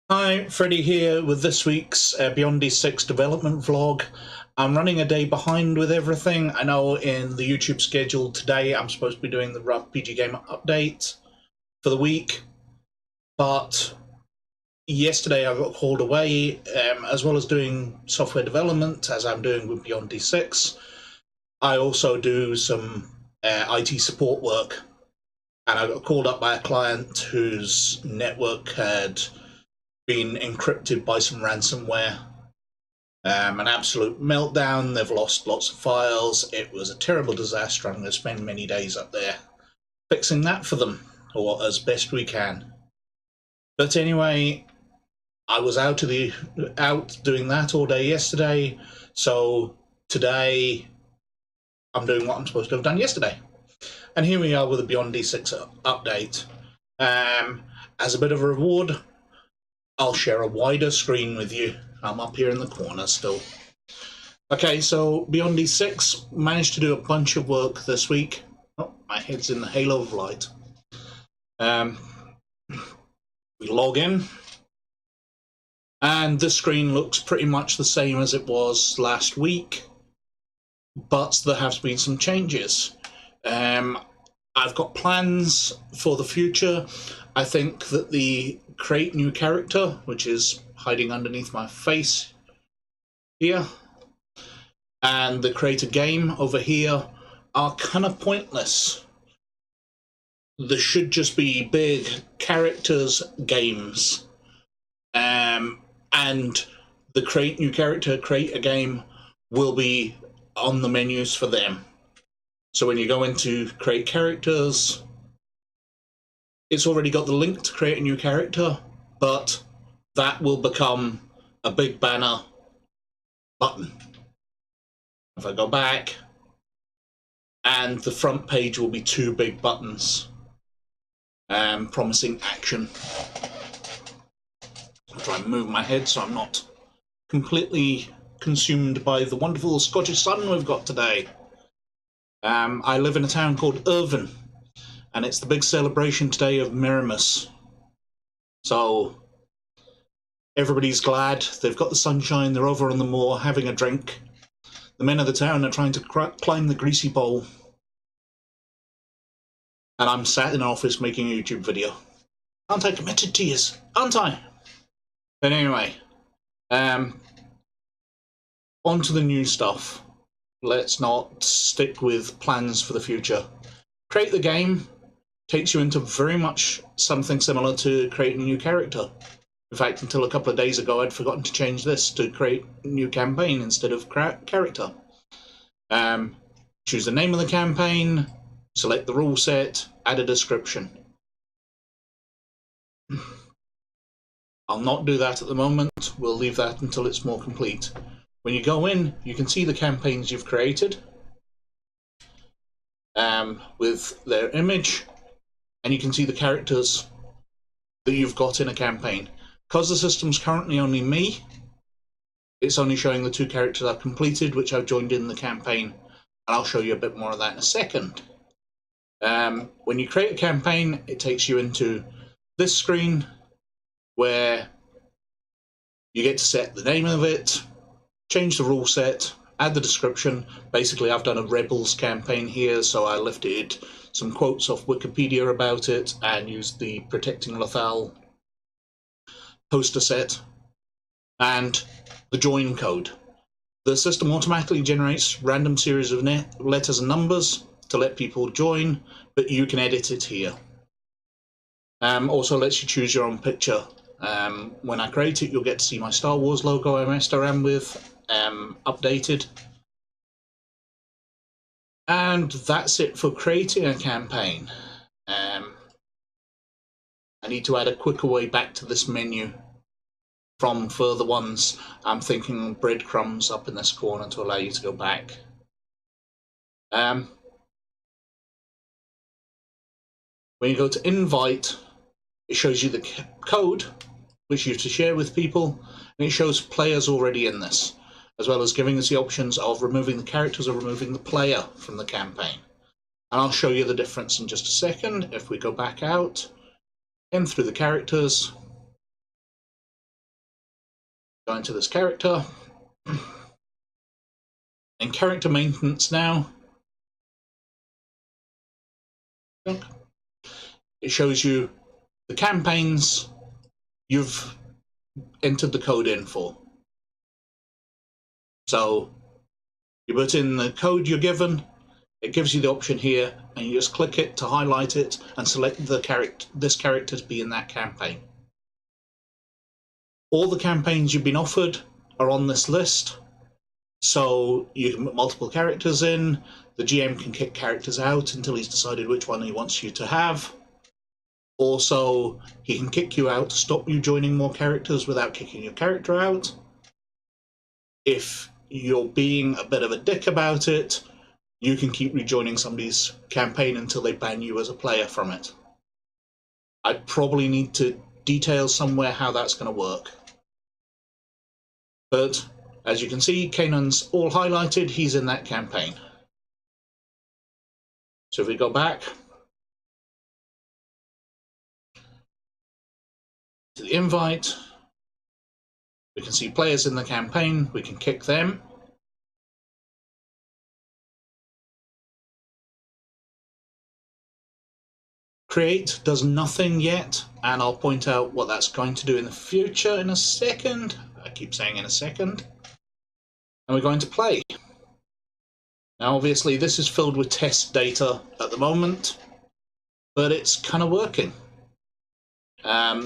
Hi, Freddie here with this week's BeyondD6 development vlog. I'm running a day behind with everything. I know in the YouTube schedule today I'm supposed to be doing the RPG Gamer update for the week, but yesterday I got called away, as well as doing software development, as I'm doing with BeyondD6. I also do some IT support work, and I got called up by a client whose network had been encrypted by some ransomware. An absolute meltdown. They've lost lots of files. It was a terrible disaster. I'm going to spend many days up there fixing that for them, or as best we can. But anyway, I was out doing that all day yesterday, so today I'm doing what I'm supposed to have done yesterday. And here we are with a BeyondD6 update. As a bit of a reward, I'll share a wider screen with you. I'm up here in the corner still. Okay, so BeyondD6 managed to do a bunch of work this week. Oh, my head's in the halo of light. We log in, and this screen looks pretty much the same as it was last week, but there have been some changes. I've got plans for the future. I think that the create new character, which is hiding underneath my face here, and the create a game over here are kind of pointless. There should just be big characters games, and the create new character, create a game will be on the menus for them. So when you go into create characters, it's already got the link to create a new character, but that will become a big banner button. If I go back, and the front page will be two big buttons promising action. I'll try and move my head so I'm not completely consumed by the wonderful Scottish sun we've got today. I live in a town called Irvine, and it's the big celebration today of Mirimus. So everybody's glad. They've got the sunshine. They're over on the moor having a drink. The men of the town are trying to climb the greasy pole. And I'm sat in an office making a YouTube video. Aren't I committed to yous? Aren't I? But anyway, on to the new stuff. Let's not stick with plans for the future. Create the game takes you into very much something similar to creating a new character. In fact, until a couple of days ago, I'd forgotten to change this to create a new campaign instead of character. Choose the name of the campaign, select the rule set, add a description. I'll not do that at the moment. We'll leave that until it's more complete. When you go in, you can see the campaigns you've created with their image, and you can see the characters that you've got in a campaign. Because the system's currently only me, it's only showing the two characters I've completed, which I've joined in the campaign, and I'll show you a bit more of that in a second. When you create a campaign, it takes you into this screen where you get to set the name of it, change the rule set, add the description. Basically, I've done a Rebels campaign here, so I lifted some quotes off Wikipedia about it and used the Protecting Lothal poster set, and the join code. The system automatically generates random series of letters and numbers to let people join, but you can edit it here. Also lets you choose your own picture. When I create it, you'll get to see my Star Wars logo I messed around with, updated. And that's it for creating a campaign. I need to add a quicker way back to this menu from further ones. I'm thinking breadcrumbs up in this corner to allow you to go back. When you go to invite, it shows you the code which you have to share with people, and it shows players already in this, as well as giving us the options of removing the characters or removing the player from the campaign. And I'll show you the difference in just a second. If we go back out, in through the characters, go into this character, in character maintenance now, it shows you the campaigns you've entered the code in for. So you put in the code you're given, it gives you the option here, and you just click it to highlight it and select this character to be in that campaign. All the campaigns you've been offered are on this list, so you can put multiple characters in. The GM can kick characters out until he's decided which one he wants you to have. Also, he can kick you out to stop you joining more characters without kicking your character out. If you're being a bit of a dick about it, you can keep rejoining somebody's campaign until they ban you as a player from it. I probably need to detail somewhere how that's going to work. But as you can see, Kanan's all highlighted, he's in that campaign. So if we go back to the invite, we can see players in the campaign, we can kick them. Create does nothing yet, and I'll point out what that's going to do in the future in a second. I keep saying in a second. And we're going to play. Now obviously this is filled with test data at the moment, but it's kind of working.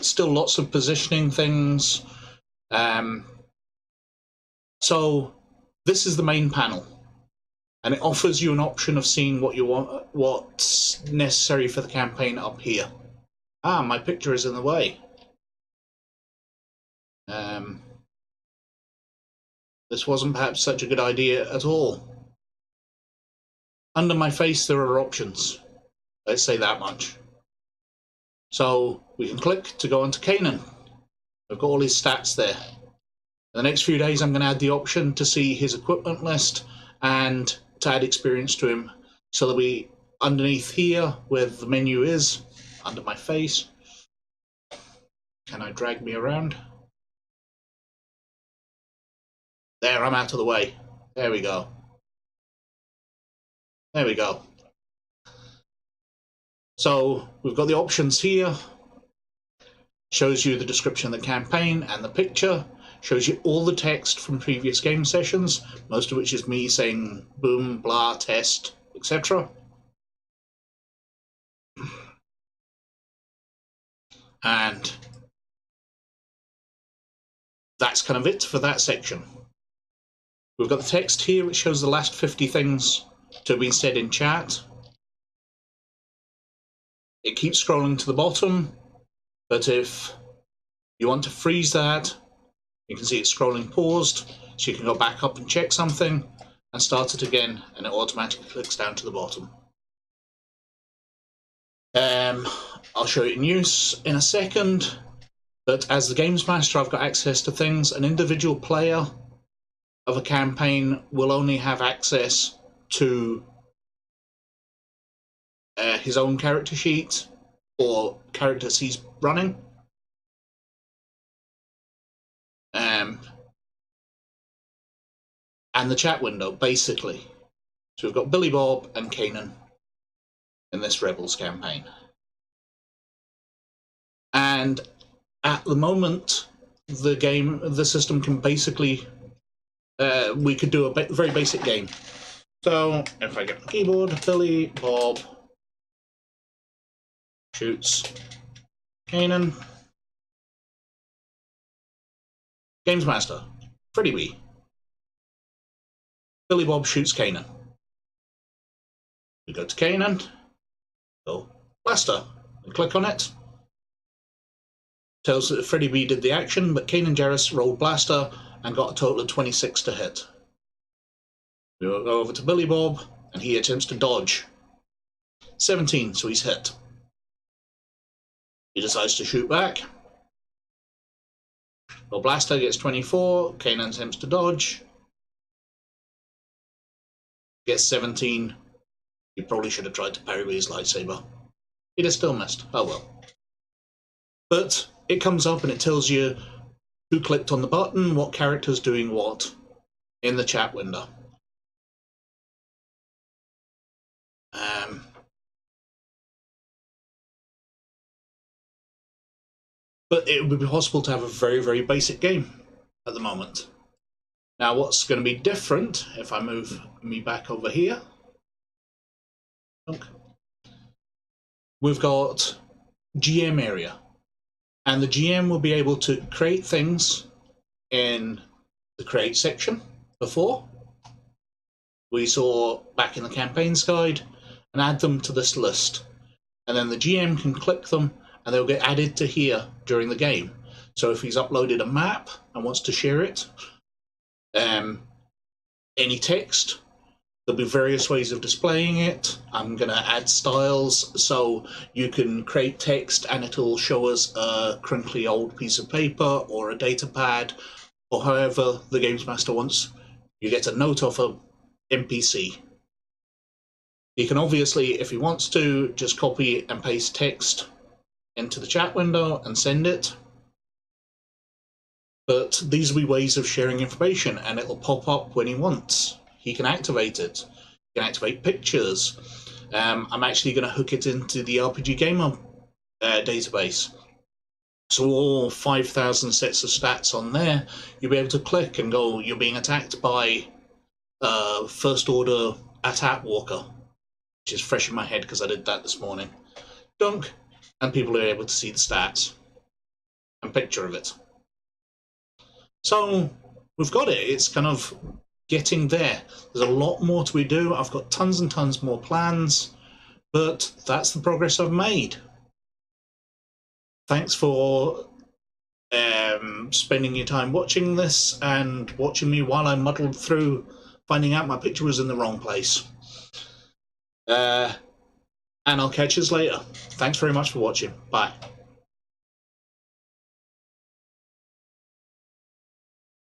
Still lots of positioning things. So this is the main panel, and it offers you an option of seeing what you want, what's necessary for the campaign up here. Ah, my picture is in the way. This wasn't perhaps such a good idea at all. Under my face there are options. Let's say that much. So we can click to go onto Kanan. I've got all his stats there. In the next few days I'm going to add the option to see his equipment list and to add experience to him, so that we, underneath here where the menu is, under my face, can I drag me around? There, I'm out of the way. There we go. There we go. So we've got the options here. Shows you the description of the campaign and the picture. Shows you all the text from previous game sessions, most of which is me saying boom, blah, test, etc. And that's kind of it for that section. We've got the text here, which shows the last 50 things to have been said in chat. It keeps scrolling to the bottom, but if you want to freeze that, you can see it's scrolling paused, so you can go back up and check something and start it again, and it automatically clicks down to the bottom. I'll show it in use in a second, but as the Games Master I've got access to things. An individual player of a campaign will only have access to his own character sheet or characters he's running. And the chat window, basically. So we've got Billy Bob and Kanan in this Rebels campaign. And at the moment, the system can basically, we could do a very basic game. So if I get the keyboard, Billy Bob shoots Kanan. Games Master, Freddie B. Billy Bob shoots Kanan. We go to Kanan, go Blaster, and click on it. Tells that Freddie B did the action, but Kanan Jarrus rolled Blaster and got a total of 26 to hit. We will go over to Billy Bob, and he attempts to dodge. 17, so he's hit. He decides to shoot back. Well, Blaster gets 24, Kanan attempts to dodge. Gets 17, He probably should have tried to parry with his lightsaber. He'd have still missed. Oh well. But it comes up and it tells you who clicked on the button, what character's doing what in the chat window. But it would be possible to have a very, very basic game at the moment. Now, what's going to be different, if I move me back over here, we've got GM area. And the GM will be able to create things in the create section before. We saw back in the campaigns guide, and add them to this list. And then the GM can click them and they'll get added to here during the game. So if he's uploaded a map and wants to share it, any text, there'll be various ways of displaying it. I'm going to add styles so you can create text and it'll show us a crinkly old piece of paper or a data pad, or however the Games Master wants. You get a note off a NPC. He can obviously, if he wants to, just copy and paste text into the chat window and send it. But these will be ways of sharing information, and it'll pop up when he wants. He can activate it. He can activate pictures. I'm actually going to hook it into the RPG Gamer database. So all 5,000 sets of stats on there, you'll be able to click and go, you're being attacked by First Order attack walker, which is fresh in my head because I did that this morning. Dunk, and people are able to see the stats and picture of it. So we've got it. It's kind of getting there. There's a lot more to do. I've got tons and tons more plans, but that's the progress I've made. Thanks for spending your time watching this and watching me while I muddled through finding out my picture was in the wrong place. And I'll catch you later. Thanks very much for watching. Bye.